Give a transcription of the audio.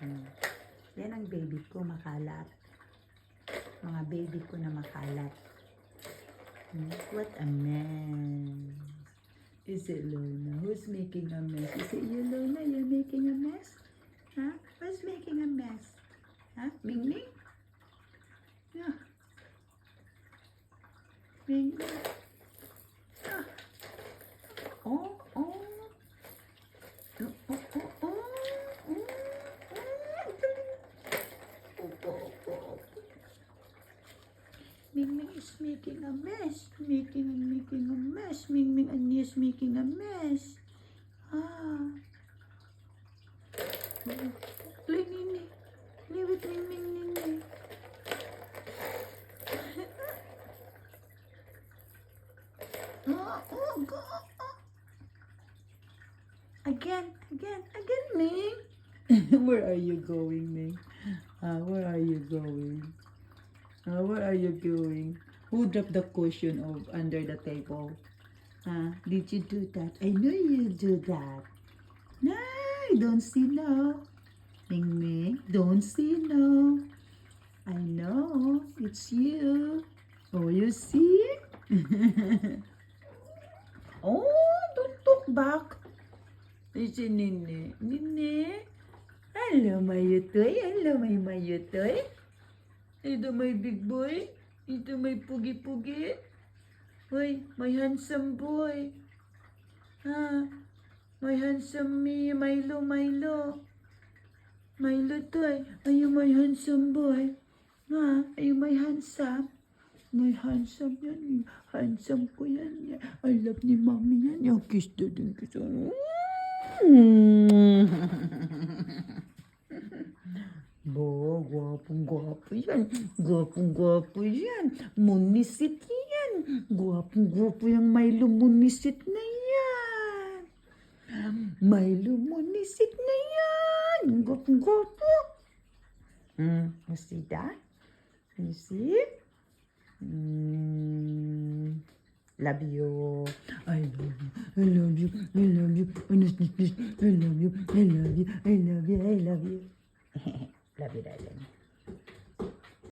Hmm. Yan ang baby ko, makalat. Mga baby ko na makalat. What a mess. Is it Luna? Who's making a mess? Is it you, Luna? You're making a mess? Huh? Who's making a mess? Huh? Ming Ming? Yeah. Ming Ming? Ah. Oh, oh. Oh, oh, oh, oh. Ming Ming is making a mess. Making a mess. Ming Ming and is making a mess. Ah. Play Nini. Play with Ming Ming Nini. Oh, go. Again, Ming. Where are you going, Ming? Where are you going? Where are you going? Who dropped the cushion of under the table? Did you do that? I know you do that. No, don't see no. Ming Ming, don't see no. I know, it's you. Oh, you see? Oh, don't talk back. It's Nini. Nini. Hello, my yutoy. Hello, my yutoy. Ito my big boy. Ito my pugi-pugi. Hoy, my handsome boy. My handsome me, Milo. Milo toy. Are you my handsome boy? Are you my handsome? My handsome yan. Handsome ko yan. I love ni mami yan. Yung kiss to din kiss. Bo, gwapong-gwapo yan. Gwapong-gwapo yan. Munisit yan. Gwapong-gwapo yung Milo Munisit na yan. Milo Munisit na yan. Gwapong-gwapo. You see that? You see? Love you. I love you. I love you. I love you. I love you. I love you. I love you. I love you. I love you. Love you, darling.